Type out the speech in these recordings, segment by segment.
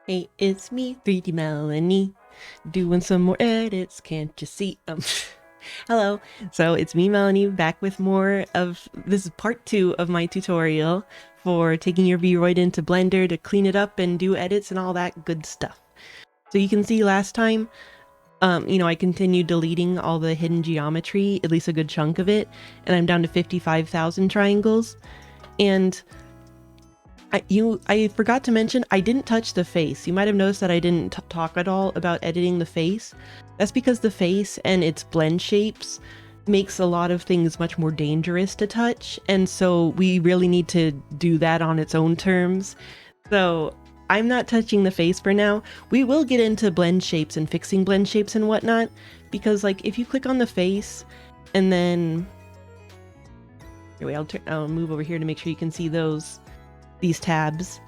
Hey, it's me, 3D Melanie, doing some more edits, can't you see? Hello. So it's me, Melanie, back with more of, this is part 2 of my tutorial for taking your VRoid into Blender to clean it up and do edits and all that good stuff. So you can see last time, I continued deleting all the hidden geometry, at least a good chunk of it, and I'm down to 55,000 triangles. And I forgot to mention, I didn't touch the face. You might have noticed that I didn't talk at all about editing the face. That's because the face and its blend shapes makes a lot of things much more dangerous to touch, and so we really need to do that on its own terms. So I'm not touching the face for now. We will get into blend shapes and fixing blend shapes and whatnot, because like if you click on the face and then... Anyway, I'll move over here to make sure you can see these tabs.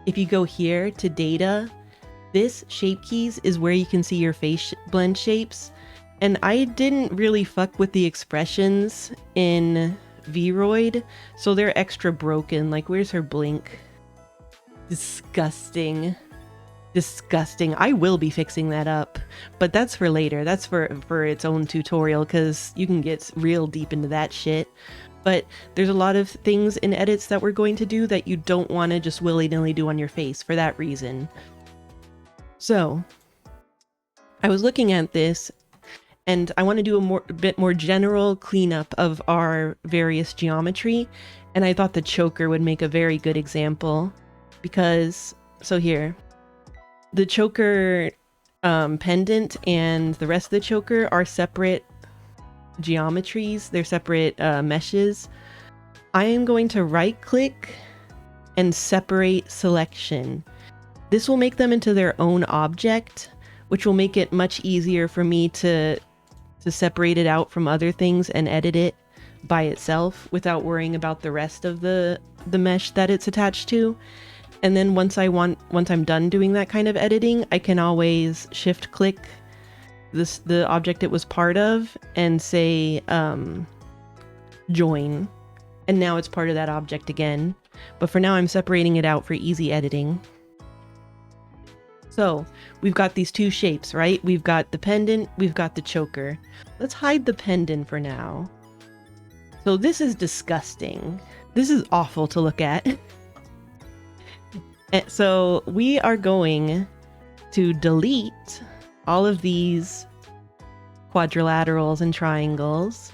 If you go here to data, this shape keys is where you can see your face blend shapes. And I didn't really fuck with the expressions in VRoid, so they're extra broken. Like, where's her blink? Disgusting. Disgusting. I will be fixing that up, but that's for later. That's for its own tutorial, because you can get real deep into that shit. But there's a lot of things in edits that we're going to do that you don't want to just willy-nilly do on your face for that reason. So I was looking at this and I want to do a bit more general cleanup of our various geometry, and I thought the choker would make a very good example, because, so here, the choker pendant and the rest of the choker are separate geometries, they're separate meshes. I am going to right click and separate selection. This will make them into their own object, which will make it much easier for me to separate it out from other things and edit it by itself without worrying about the rest of the mesh that it's attached to. And then once I'm done doing that kind of editing, I can always shift click the object it was part of and say join, and now it's part of that object again. But for now I'm separating it out for easy editing. So we've got these two shapes, right? We've got the pendant, we've got the choker. Let's hide the pendant for now. So this is disgusting. This is awful to look at. And so we are going to delete all of these quadrilaterals and triangles,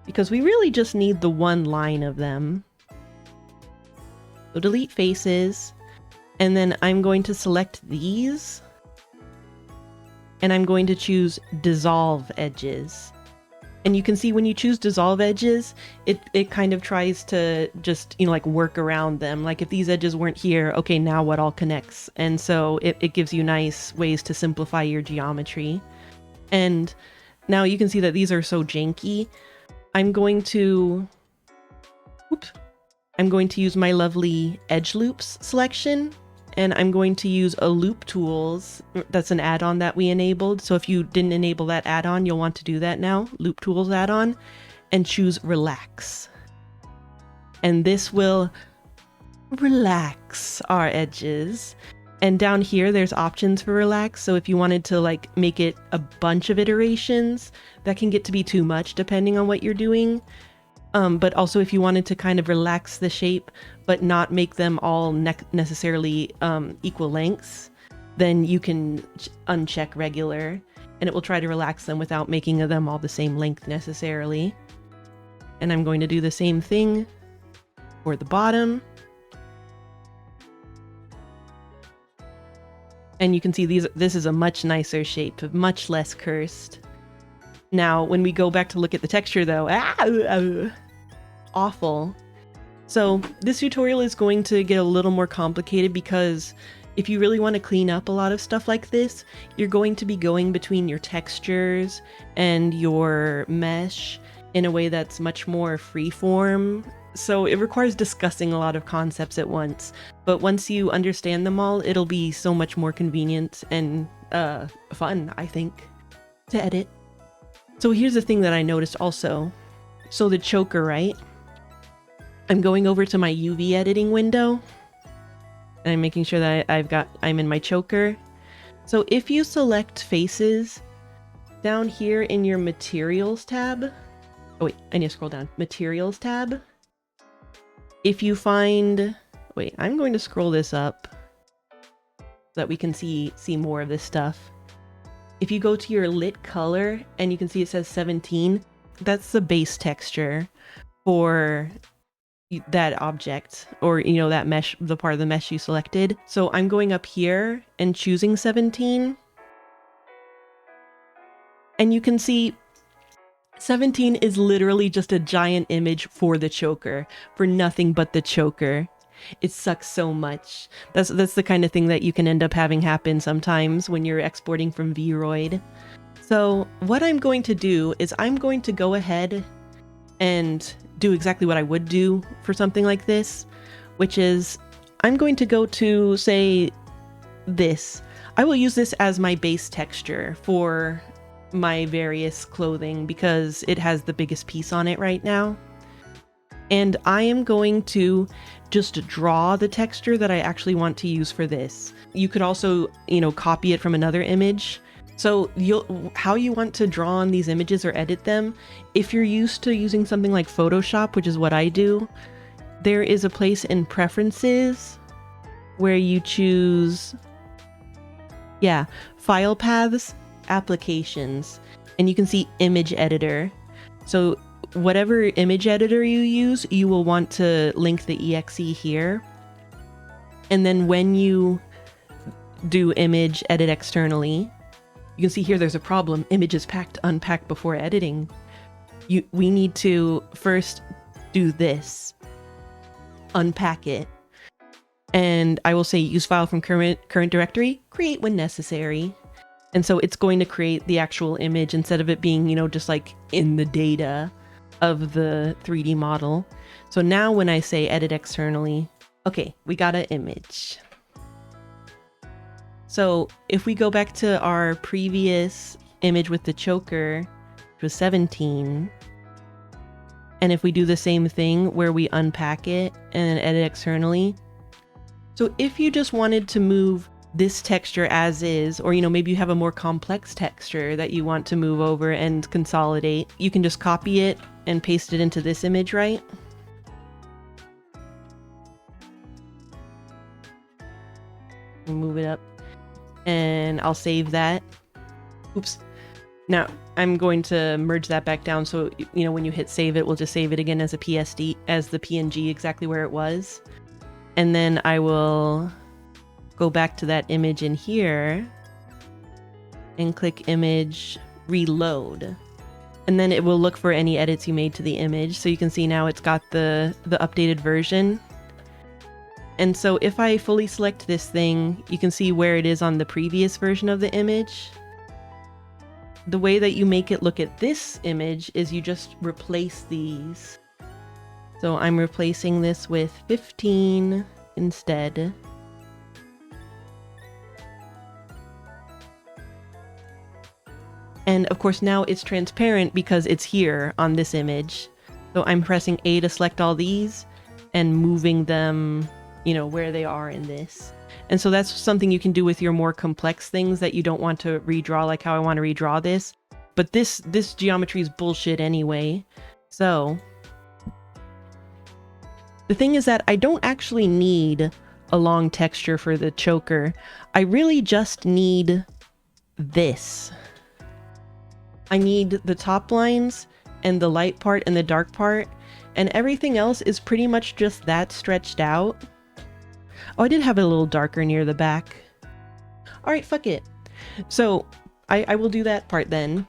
because we really just need the one line of them. So delete faces, and then I'm going to select these, and I'm going to choose dissolve edges. And you can see when you choose dissolve edges, it kind of tries to just, like work around them. Like if these edges weren't here, okay, now what all connects? And so it gives you nice ways to simplify your geometry. And now you can see that these are so janky. I'm going to use my lovely edge loops selection, and I'm going to use a loop tools. That's an add-on that we enabled. So if you didn't enable that add-on, you'll want to do that now. Loop tools add-on, and choose relax. And this will relax our edges. And down here, there's options for relax. So if you wanted to like make it a bunch of iterations, that can get to be too much depending on what you're doing. But also if you wanted to kind of relax the shape, but not make them all necessarily equal lengths, then you can uncheck regular, and it will try to relax them without making them all the same length necessarily. And I'm going to do the same thing for the bottom. And you can see this is a much nicer shape, much less cursed. Now, when we go back to look at the texture though, awful. So this tutorial is going to get a little more complicated, because if you really want to clean up a lot of stuff like this, you're going to be going between your textures and your mesh in a way that's much more freeform. So it requires discussing a lot of concepts at once, but once you understand them all, it'll be so much more convenient and fun, I think, to edit. So here's the thing that I noticed also. So the choker, right? I'm going over to my UV editing window, And I'm making sure that I'm in my choker. So if you select faces down here in your materials tab, oh wait, I need to scroll down. Materials tab. If you find, wait, I'm going to scroll this up so that we can see more of this stuff. If you go to your lit color and you can see it says 17, that's the base texture for that object, or that mesh, the part of the mesh you selected. So I'm going up here and choosing 17, and you can see 17 is literally just a giant image for the choker, for nothing but the choker. It sucks so much. That's the kind of thing that you can end up having happen sometimes when you're exporting from VRoid. So what I'm going to do is I'm going to go ahead and do exactly what I would do for something like this, which is I'm going to go to, say, this. I will use this as my base texture for my various clothing because it has the biggest piece on it right now. And I am going to just draw the texture that I actually want to use for this. You could also, copy it from another image. So how you want to draw on these images or edit them, if you're used to using something like Photoshop, which is what I do, there is a place in Preferences where you choose, File Paths, Applications, and you can see Image Editor. So whatever image editor you use, you will want to link the exe here. And then when you do image edit externally, you can see here there's a problem. Image is unpacked before editing. We need to first do this. Unpack it. And I will say use file from current directory, create when necessary. And so it's going to create the actual image instead of it being, just like in the data of the 3D model. So now when I say edit externally, okay, we got an image. So if we go back to our previous image with the choker, which was 17, and if we do the same thing where we unpack it and then edit externally. So if you just wanted to move this texture as is, or maybe you have a more complex texture that you want to move over and consolidate, you can just copy it and paste it into this image, right? Move it up. And I'll save that. Oops. Now I'm going to merge that back down so when you hit save it will just save it again as a PSD, as the PNG exactly where it was. And then I will go back to that image in here and click image, reload. And then it will look for any edits you made to the image. So you can see now it's got the updated version. And so if I fully select this thing, you can see where it is on the previous version of the image. The way that you make it look at this image is you just replace these. So I'm replacing this with 15 instead. And of course now it's transparent because it's here on this image. So I'm pressing A to select all these and moving them, where they are in this. And so that's something you can do with your more complex things that you don't want to redraw, like how I want to redraw this. But this geometry is bullshit anyway. So the thing is that I don't actually need a long texture for the choker. I really just need this. I need the top lines and the light part and the dark part, and everything else is pretty much just that stretched out. Oh, I did have it a little darker near the back. Alright, fuck it. So I will do that part then.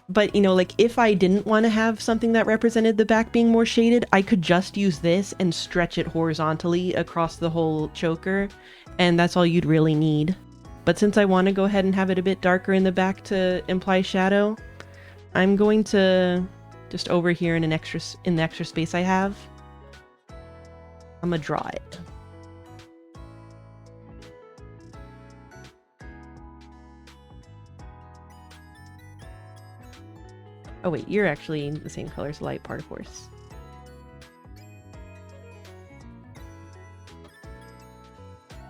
But, like if I didn't want to have something that represented the back being more shaded, I could just use this and stretch it horizontally across the whole choker, and that's all you'd really need. But since I want to go ahead and have it a bit darker in the back to imply shadow, I'm going to just over here in the extra space I have, I'm gonna draw it. Oh wait, you're actually the same color as the light part, of course.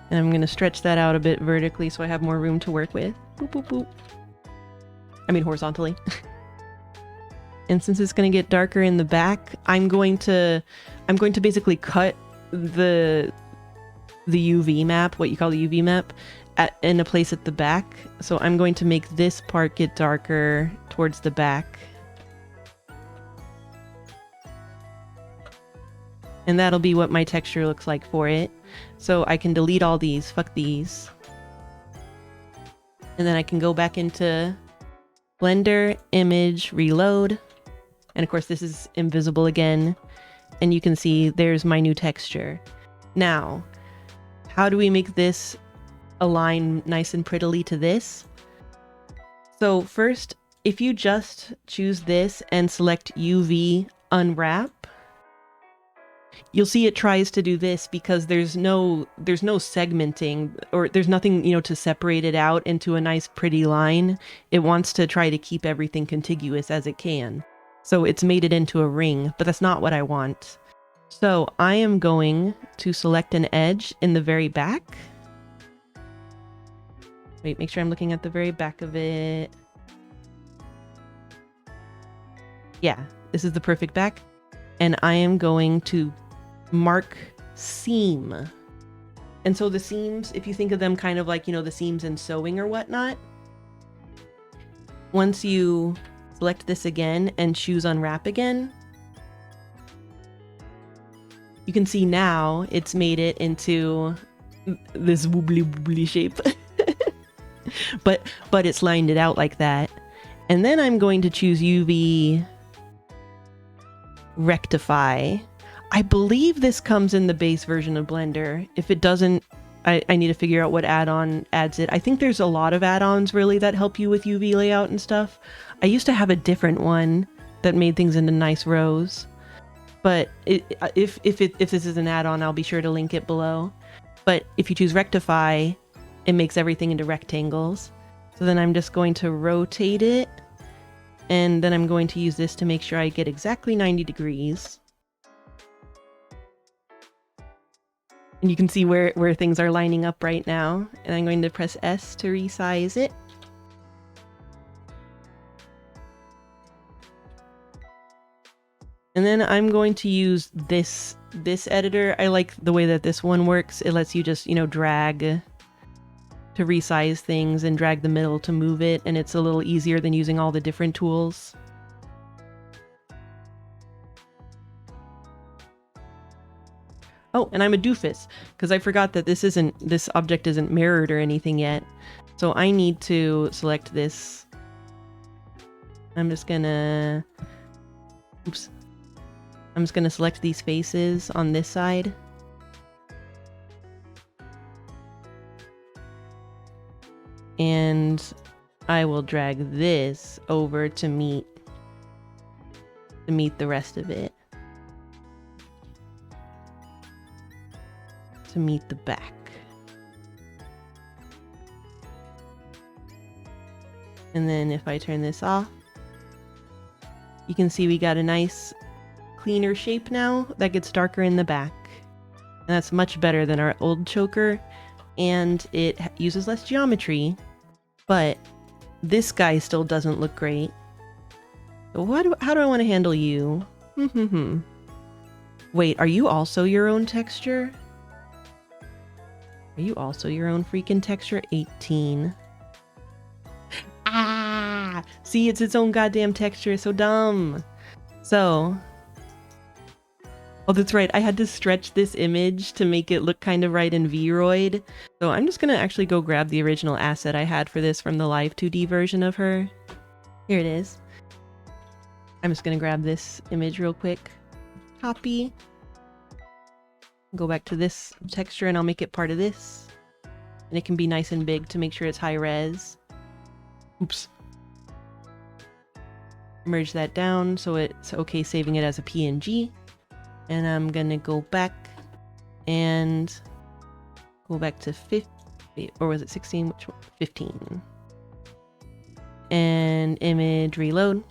And I'm going to stretch that out a bit vertically so I have more room to work with. Boop, boop, boop. I mean horizontally. And since it's going to get darker in the back, I'm going to basically cut the UV map, what you call the UV map, in a place at the back. So I'm going to make this part get darker towards the back. And that'll be what my texture looks like for it. So I can delete all these, fuck these. And then I can go back into Blender, Image, Reload. And of course this is invisible again. And you can see there's my new texture. Now, how do we make this align nice and prettily to this? So first, if you just choose this and select UV Unwrap, you'll see it tries to do this because there's no segmenting, or there's nothing, you know, to separate it out into a nice pretty line. It wants to try to keep everything contiguous as it can. So it's made it into a ring, but that's not what I want. So I am going to select an edge in the very back. Wait, make sure I'm looking at the very back of it. Yeah, this is the perfect back. And I am going to mark seam. And so the seams, if you think of them kind of like, you know, the seams in sewing or whatnot, once you select this again and choose Unwrap again, you can see now it's made it into this woobly woobly shape. but it's lined it out like that. And then I'm going to choose UV Rectify. I believe this comes in the base version of Blender. If it doesn't, I need to figure out what add-on adds it. I think there's a lot of add-ons really that help you with UV layout and stuff. I used to have a different one that made things into nice rows. But if this is an add-on, I'll be sure to link it below. But if you choose Rectify, it makes everything into rectangles. So then I'm just going to rotate it. And then I'm going to use this to make sure I get exactly 90 degrees. And you can see where things are lining up right now. And I'm going to press S to resize it. And then I'm going to use this editor. I like the way that this one works. It lets you just, you know, drag to resize things and drag the middle to move it. And it's a little easier than using all the different tools. Oh, and I'm a doofus because I forgot that this object isn't mirrored or anything yet. So I need to select this. I'm just gonna select these faces on this side. And I will drag this over to meet the rest of it. To meet the back. And then if I turn this off, you can see we got a nice cleaner shape now that gets darker in the back. And that's much better than our old choker, and it uses less geometry, but this guy still doesn't look great. So how do I want to handle you? Wait, are you also your own texture? Are you also your own freaking texture? 18. Ah! See, it's its own goddamn texture. So dumb. So... oh, that's right. I had to stretch this image to make it look kind of right in VRoid. So I'm just going to actually go grab the original asset I had for this from the live 2D version of her. Here it is. I'm just going to grab this image real quick. Copy. Go back to this texture and I'll make it part of this. And it can be nice and big to make sure it's high res. Oops. Merge that down so it's okay saving it as a PNG. And I'm gonna go back and go back to 50, or was it 16? Which one? 15. And image reload.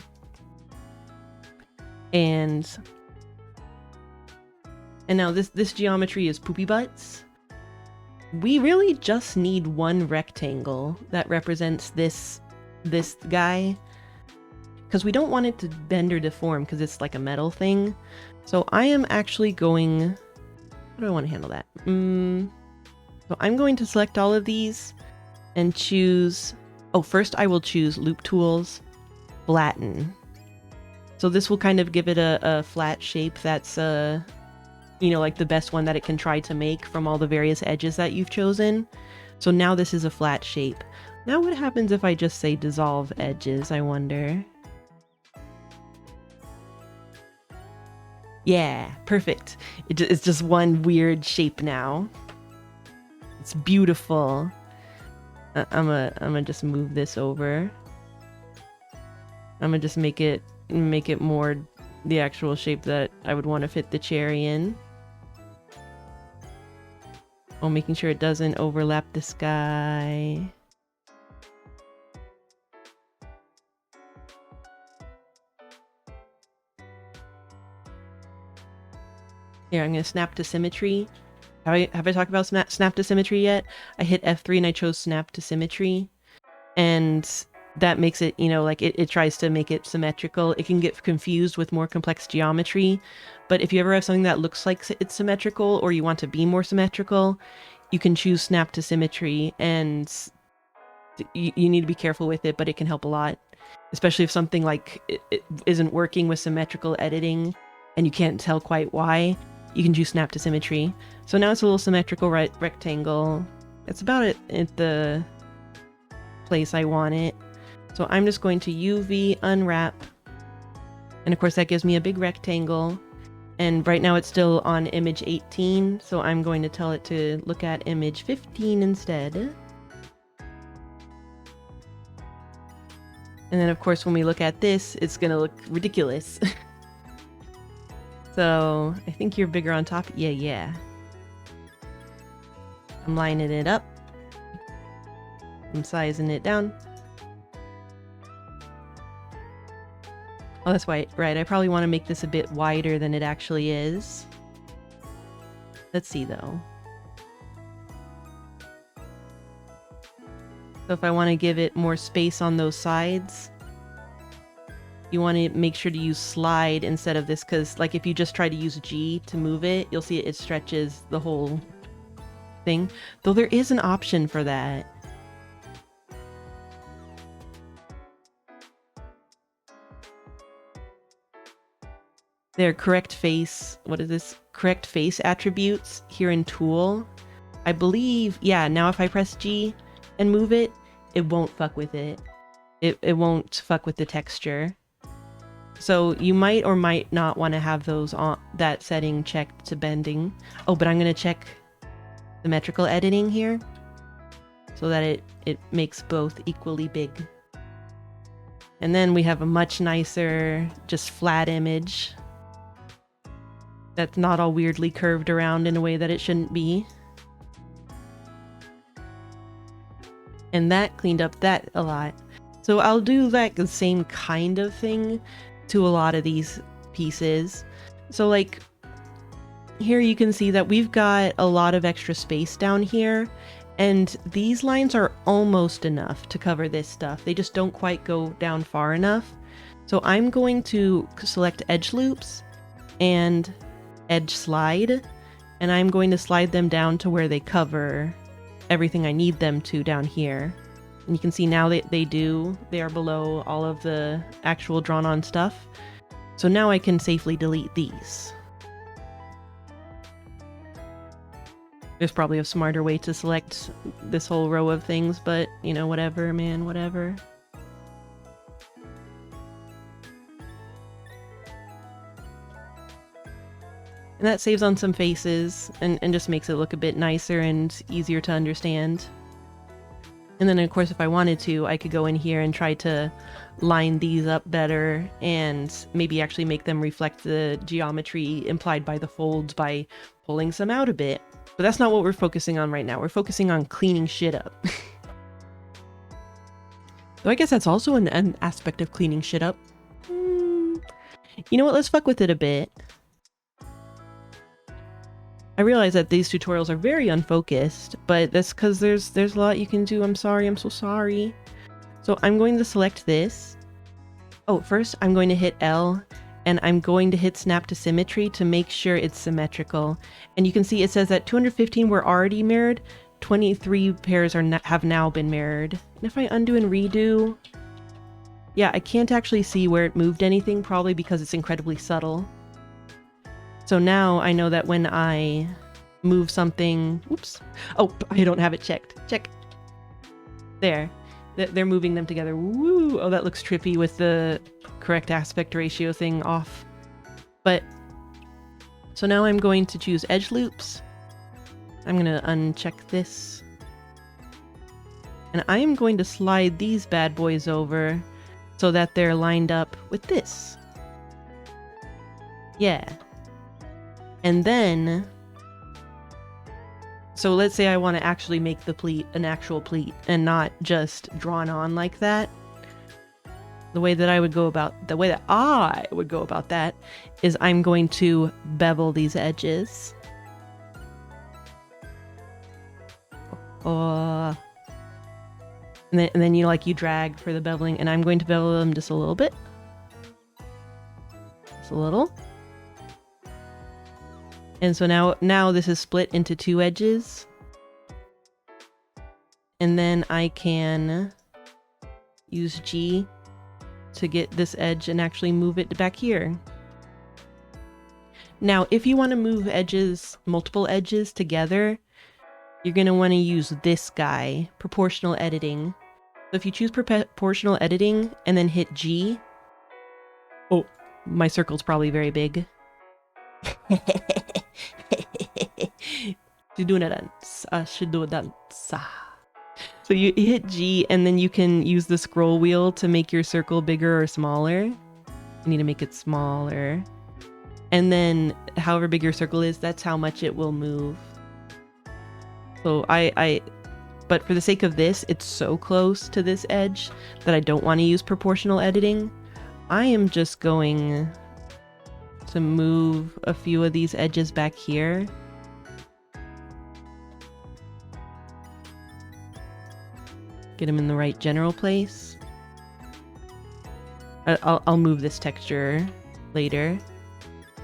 And now this geometry is poopy butts. we really just need one rectangle that represents this guy, because we don't want it to bend or deform because it's like a metal thing. So I am actually going, how do I want to handle that? So I'm going to select all of these and choose, oh, first I will choose Loop Tools, Flatten. So this will kind of give it a flat shape that's, you know, like the best one that it can try to make from all the various edges that you've chosen. So now this is a flat shape. Now what happens if I just say dissolve edges, I wonder? Yeah, perfect. It's just one weird shape now. It's beautiful. I'm gonna just move this over. I'm gonna just make it more the actual shape that I would want to fit the cherry in. Oh, making sure it doesn't overlap the sky. Here, I'm gonna snap to symmetry. Have I talked about snap to symmetry yet? I hit F3 and I chose snap to symmetry, and that makes it, you know, like it tries to make it symmetrical. It can get confused with more complex geometry, but if you ever have something that looks like it's symmetrical or you want to be more symmetrical, you can choose snap to symmetry, and you need to be careful with it, but it can help a lot, especially if something like it isn't working with symmetrical editing and you can't tell quite why. You can choose snap to symmetry. So now it's a little symmetrical rectangle. It's about it at the place I want it. So I'm just going to UV unwrap. And of course that gives me a big rectangle. And right now it's still on image 18. So I'm going to tell it to look at image 15 instead. And then of course when we look at this, it's going to look ridiculous. So I think you're bigger on top. Yeah. I'm lining it up. I'm sizing it down. Oh, that's right. I probably want to make this a bit wider than it actually is. Let's see though. So if I want to give it more space on those sides, you want to make sure to use slide instead of this, because like if you just try to use G to move it, you'll see it stretches the whole thing. Though there is an option for that. There, correct face, what is this? Correct face attributes here in tool. I believe, yeah, now if I press G and move it, it won't fuck with it. It won't fuck with the texture. So you might or might not want to have those on that setting checked to bending. Oh, but I'm going to check symmetrical editing here so that it makes both equally big. And then we have a much nicer, just flat image that's not all weirdly curved around in a way that it shouldn't be. And that cleaned up that a lot. So I'll do like the same kind of thing to a lot of these pieces. So like here you can see that we've got a lot of extra space down here, and these lines are almost enough to cover this stuff. They just don't quite go down far enough. So I'm going to select edge loops and edge slide, and I'm going to slide them down to where they cover everything I need them to down here. And you can see now they are below all of the actual drawn on stuff. So now I can safely delete these. There's probably a smarter way to select this whole row of things, but you know, whatever, man, whatever. And that saves on some faces and just makes it look a bit nicer and easier to understand. And then of course, if I wanted to, I could go in here and try to line these up better and maybe actually make them reflect the geometry implied by the folds by pulling some out a bit. But that's not what we're focusing on right now. We're focusing on cleaning shit up. So I guess that's also an aspect of cleaning shit up. You know what? Let's fuck with it a bit. I realize that these tutorials are very unfocused, but that's because there's a lot you can do. I'm sorry, I'm so sorry. So I'm going to select this. Oh, first I'm going to hit L, and I'm going to hit snap to symmetry to make sure it's symmetrical. And you can see it says that 215 were already mirrored, 23 pairs have now been mirrored. And if I undo and redo, yeah, I can't actually see where it moved anything, probably because it's incredibly subtle. So now I know that when I move something, oops, oh, I don't have it checked. Check. There. They're moving them together. Woo! Oh, that looks trippy with the correct aspect ratio thing off. But, so now I'm going to choose edge loops. I'm going to uncheck this. And I am going to slide these bad boys over so that they're lined up with this. Yeah. And then, so let's say I want to actually make the pleat an actual pleat and not just drawn on like that. The way that I would go about that is I'm going to bevel these edges. And then you drag for the beveling, and I'm going to bevel them just a little bit. Just a little. And so now this is split into two edges. And then I can use G to get this edge and actually move it back here. Now, if you want to move edges, multiple edges together, you're going to want to use this guy, proportional editing. So if you choose proportional editing and then hit G, oh, my circle's probably very big. She's doing a dance. She do a dance. So you hit G and then you can use the scroll wheel to make your circle bigger or smaller. You need to make it smaller. And then however big your circle is, that's how much it will move. So but for the sake of this, it's so close to this edge that I don't want to use proportional editing. I am just going to move a few of these edges back here. Get them in the right general place. I'll move this texture later.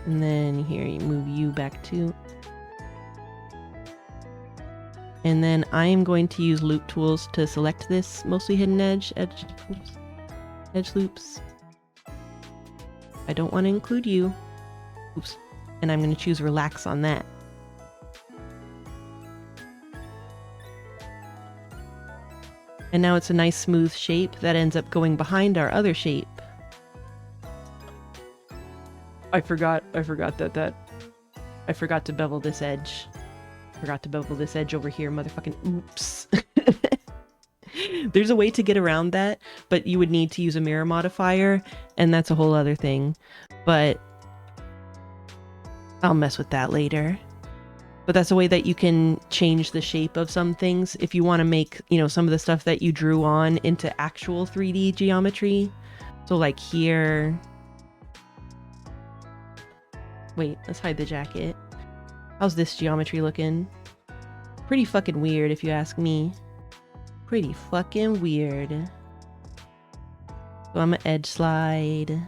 And then here you move you back too. And then I am going to use loop tools to select this mostly hidden edge loops. I don't want to include you. Oops. And I'm going to choose relax on that. And now it's a nice smooth shape that ends up going behind our other shape. I forgot to bevel this edge. Forgot to bevel this edge over here, motherfucking oops. There's a way to get around that, but you would need to use a mirror modifier, and that's a whole other thing. But I'll mess with that later. But that's a way that you can change the shape of some things if you want to make, some of the stuff that you drew on into actual 3D geometry. So like here. Wait, let's hide the jacket. How's this geometry looking? Pretty fucking weird if you ask me. Pretty fucking weird. So I'm gonna edge slide.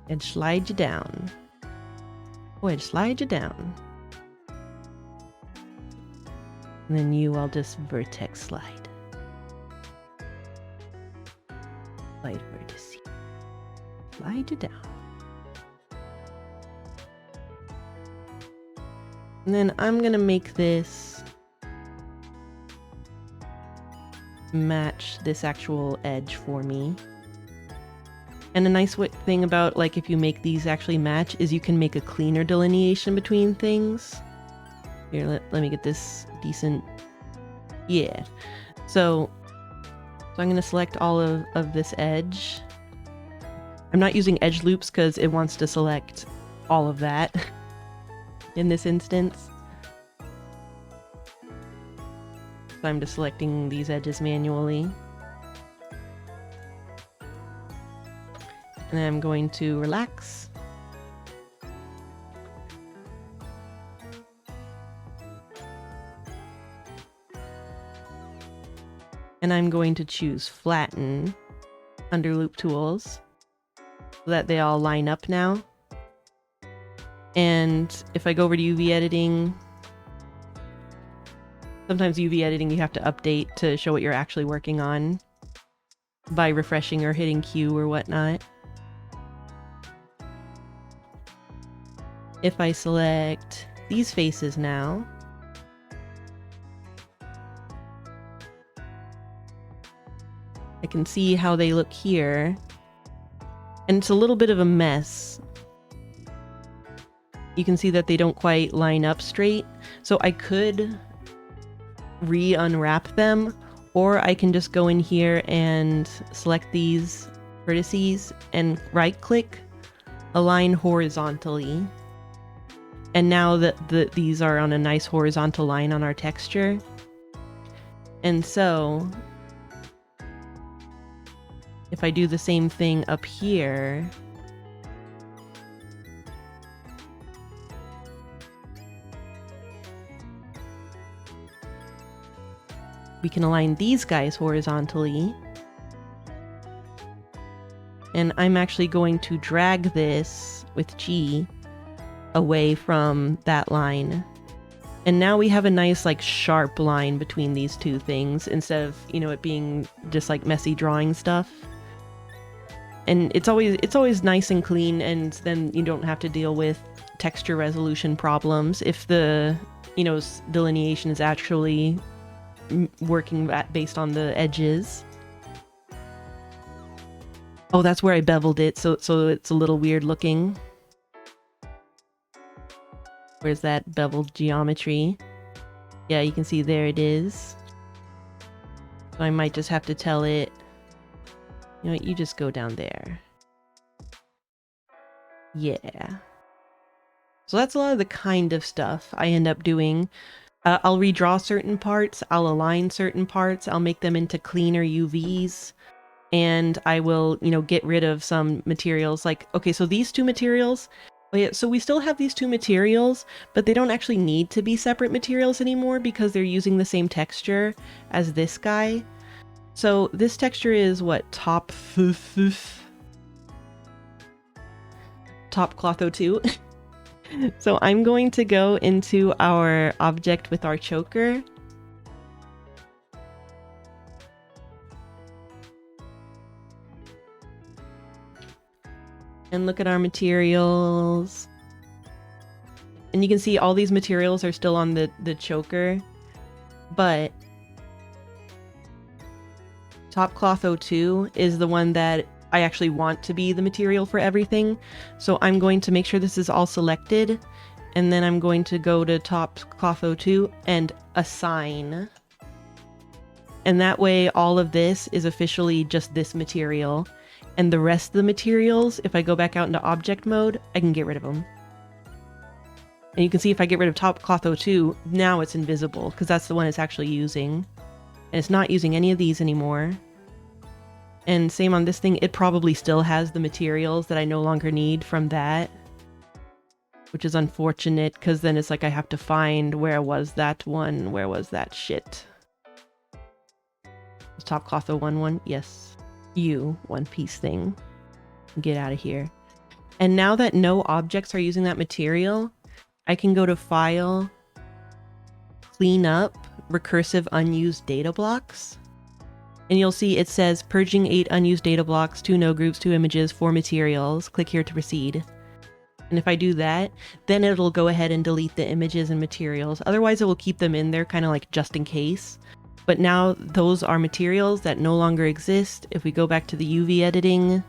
Edge slide you down. Oh, edge slide you down. And then I'll just vertex slide. Slide vertex. Slide you down. And then I'm gonna make this match this actual edge for me. And a nice thing about if you make these actually match is you can make a cleaner delineation between things. Here, let me get this decent. Yeah. So I'm going to select all of this edge. I'm not using edge loops because it wants to select all of that in this instance. So I'm just selecting these edges manually. And then I'm going to relax. And I'm going to choose flatten under loop tools so that they all line up now. And if I go over to UV editing, sometimes UV editing you have to update to show what you're actually working on by refreshing or hitting Q or whatnot. If I select these faces now, I can see how they look here. And it's a little bit of a mess. You can see that they don't quite line up straight. So I could re-unwrap them, or I can just go in here and select these vertices and right-click, align horizontally. And now that these are on a nice horizontal line on our texture. And so if I do the same thing up here, we can align these guys horizontally. And I'm actually going to drag this with G away from that line. And now we have a nice like sharp line between these two things instead of, you know, it being just like messy drawing stuff. And it's always nice and clean, and then you don't have to deal with texture resolution problems if the, you know, delineation is actually working based on the edges. Oh, that's where I beveled it, so it's a little weird looking. Where's that beveled geometry? Yeah, you can see there it is. So I might just have to tell it, you know what, you just go down there. Yeah. So that's a lot of the kind of stuff I end up doing. I'll redraw certain parts, I'll align certain parts, I'll make them into cleaner UVs, and I will, you know, get rid of some materials. Like, okay, so these two materials, oh yeah, so we still have these two materials, but they don't actually need to be separate materials anymore because they're using the same texture as this guy. So this texture is what, top Cloth 02. So I'm going to go into our object with our choker. And look at our materials. And you can see all these materials are still on the choker, but Top Cloth 02 is the one that I actually want to be the material for everything. So I'm going to make sure this is all selected, and then I'm going to go to Top Cloth 02 and assign. And that way all of this is officially just this material. And the rest of the materials, if I go back out into object mode, I can get rid of them. And you can see if I get rid of Top Cloth 02, now it's invisible because that's the one it's actually using. And it's not using any of these anymore. And same on this thing, it probably still has the materials that I no longer need from that. Which is unfortunate, because then it's like I have to find where was that one, where was that shit. Was Top Cloth 01 one? Yes. You, one piece thing. Get out of here. And now that no objects are using that material, I can go to File, Clean Up, Recursive Unused Data Blocks. And you'll see it says purging 8 unused data blocks, 2 node groups, 2 images, 4 materials. Click here to proceed. And if I do that, then it'll go ahead and delete the images and materials. Otherwise, it will keep them in there kind of like just in case. But now those are materials that no longer exist. If we go back to the UV editing,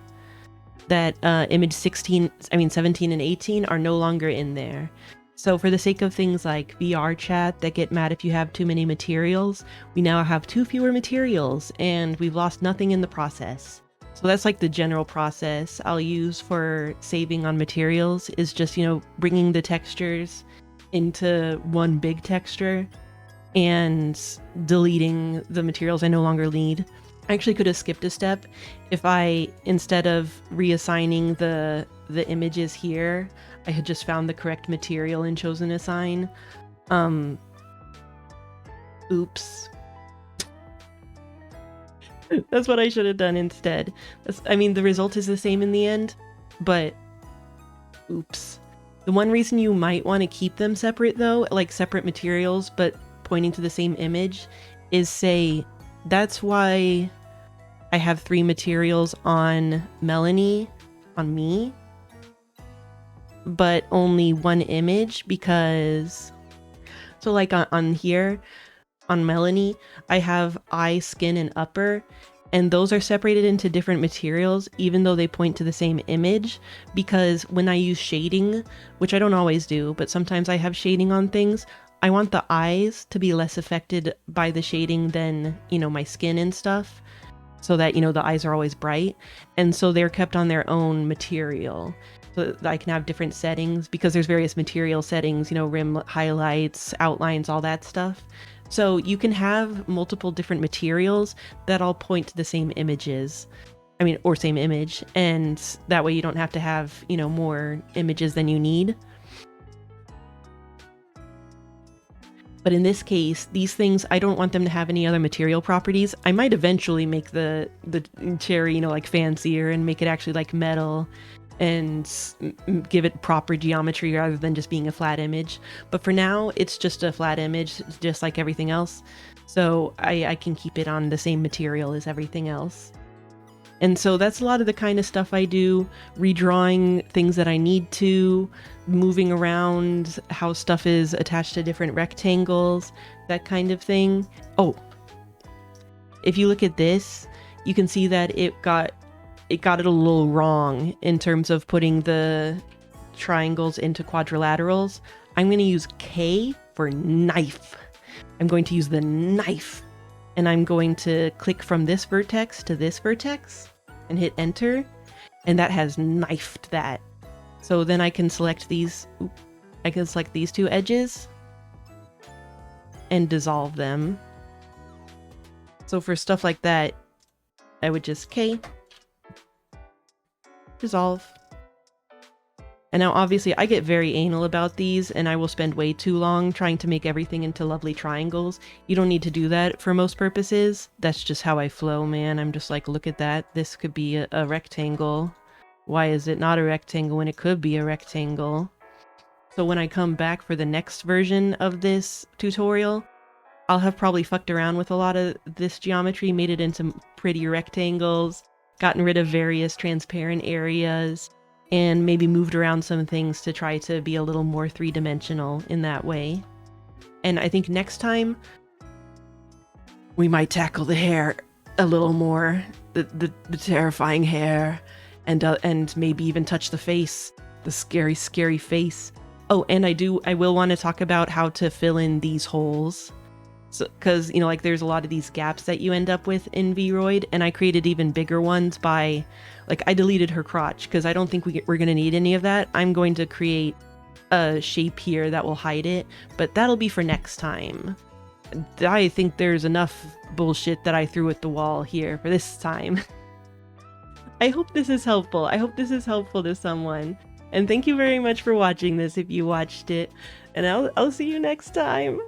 that image 17 and 18 are no longer in there. So for the sake of things like VR chat that get mad if you have too many materials, we now have 2 fewer materials and we've lost nothing in the process. So that's like the general process I'll use for saving on materials, is just, you know, bringing the textures into one big texture and deleting the materials I no longer need. I actually could have skipped a step if I, instead of reassigning the images here, I had just found the correct material and chosen assign. Oops. That's what I should have done instead. I mean, the result is the same in the end, but oops. The one reason you might want to keep them separate though, like separate materials, but pointing to the same image, is say, that's why I have 3 materials on Melanie, on me, but only 1 image because, so like on here, on Melanie, I have eye, skin, and upper, and those are separated into different materials even though they point to the same image, because when I use shading, which I don't always do, but sometimes I have shading on things, I want the eyes to be less affected by the shading than, you know, my skin and stuff, so that, you know, the eyes are always bright, and so they're kept on their own material. So that I can have different settings, because there's various material settings, you know, rim highlights, outlines, all that stuff. So you can have multiple different materials that all point to the same images. I mean, or same image, and that way you don't have to have, you know, more images than you need. But in this case, these things, I don't want them to have any other material properties. I might eventually make the cherry, you know, like fancier and make it actually like metal and give it proper geometry rather than just being a flat image. But for now, it's just a flat image, just like everything else. So I can keep it on the same material as everything else. And so that's a lot of the kind of stuff I do, redrawing things that I need to, moving around how stuff is attached to different rectangles, that kind of thing. Oh, if you look at this, you can see that it got it a little wrong in terms of putting the triangles into quadrilaterals. I'm going to use K for knife. I'm going to use the knife, and I'm going to click from this vertex to this vertex and hit enter, and that has knifed that. So then I can select these, I can select these 2 edges and dissolve them. So for stuff like that, I would just K, dissolve. And now obviously I get very anal about these, and I will spend way too long trying to make everything into lovely triangles. You don't need to do that for most purposes. That's just how I flow, man. I'm just like, look at that. This could be a rectangle. Why is it not a rectangle when it could be a rectangle? So when I come back for the next version of this tutorial, I'll have probably fucked around with a lot of this geometry, made it into pretty rectangles, gotten rid of various transparent areas, and maybe moved around some things to try to be a little more 3-dimensional in that way. And I think next time we might tackle the hair a little more, the terrifying hair, and maybe even touch the face, the scary, scary face. Oh, and I will want to talk about how to fill in these holes. So, because, you know, like there's a lot of these gaps that you end up with in VRoid, and I created even bigger ones by, like, I deleted her crotch because I don't think we're going to need any of that. I'm going to create a shape here that will hide it, but that'll be for next time. I think there's enough bullshit that I threw at the wall here for this time. I hope this is helpful. I hope this is helpful to someone. And thank you very much for watching this if you watched it. And I'll see you next time.